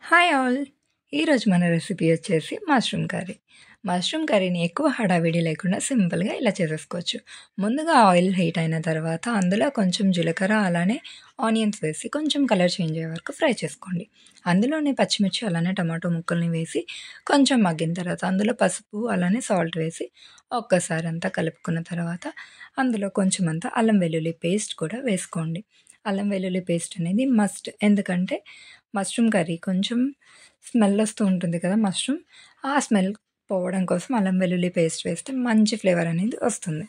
Hi all! ఈరోజు మన recipe వచ్చేసి మష్రూమ్ కర్రీ. మష్రూమ్ కర్రీని ఎక్కువ హడావిడి లేకుండా సింపుల్‌గా ఇలా చేసేసుకోవచ్చు. ముందుగా ఆయిల్ హీట్ అయిన తర్వాత అందులో కొంచెం జీలకర్ర అలానే ఆనియన్స్ వేసి కొంచెం కలర్ చేంజ్ అయ్యే వరకు ఫ్రై చేసుకోండి. అందులోనే పచ్చిమిర్చి అలానే టమాటో ముక్కల్ని వేసి కొంచెం మగ్గిన తర్వాత అందులో పసుపు అలానే సాల్ట్ వేసి ఒక్కసారి అంతా కలుపుకున్న తర్వాత అందులో కొంచెం అంతా అల్లం వెల్లుల్లి పేస్ట్ కూడా వేసుకోండి. అల్లం వెల్లుల్లి పేస్ట్ అనేది మస్ట్. ఎందుకంటే మష్రూమ్ కర్రీ కొంచెం స్మెల్ వస్తూ ఉంటుంది కదా మష్రూమ్. ఆ స్మెల్ పోవడం కోసం అల్లం వెల్లుల్లి పేస్ట్ వేస్తే మంచి ఫ్లేవర్ అనేది వస్తుంది.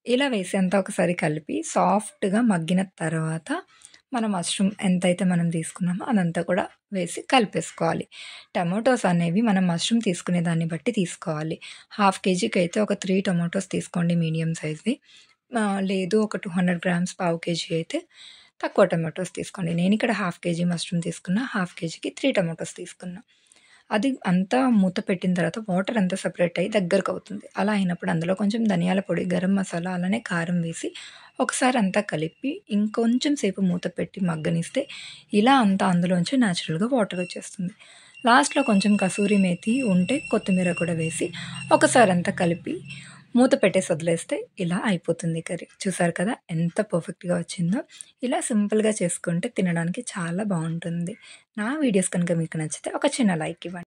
ఇలా వేసి అంతా ఒకసారి కలిపి సాఫ్ట్‌గా మగ్గిన తర్వాత మన మష్రూమ్ ఎంతైతే మనం తీసుకున్నామో అదంతా కూడా వేసి కలిపేసుకోవాలి. టమాటోస్ అనేవి మనం మష్రూమ్ తీసుకునే దాన్ని బట్టి తీసుకోవాలి. హాఫ్ కేజీకి అయితే ఒక 3 టొమాటోస్ తీసుకోండి మీడియం సైజ్‌వి. లేదు ఒక 200 గ్రామ్స్ పావు కేజీ అయితే తక్కువ టొమాటోస్ తీసుకోండి. నేనిక్కడ హాఫ్ కేజీ మష్రూమ్ తీసుకున్నా. హాఫ్ కేజీకి 3 టొమాటోస్ తీసుకున్నా. అది అంతా మూత పెట్టిన తర్వాత వాటర్ అంతా సెపరేట్ అయ్యి దగ్గరకవుతుంది. అలా అయినప్పుడు అందులో కొంచెం ధనియాల పొడి, గరం మసాలా అలానే కారం వేసి ఒకసారి అంతా కలిపి ఇంకొంచెం సేపు మూత పెట్టి మగ్గనిస్తే ఇలా అంతా అందులోంచి న్యాచురల్‌గా వాటర్ వచ్చేస్తుంది. లాస్ట్‌లో కొంచెం కసూరి మేతి ఉంటే కొత్తిమీర కూడా వేసి ఒకసారి అంతా కలిపి మూత పెట్టేసి వదిలేస్తే ఇలా అయిపోతుంది కర్రీ. చూసారు కదా ఎంత పర్ఫెక్ట్‌గా వచ్చిందో. ఇలా సింపుల్‌గా చేసుకుంటే తినడానికి చాలా బావుంటుంది. నా వీడియోస్ కనుక మీకు నచ్చితే ఒక చిన్న లైక్ ఇవ్వండి.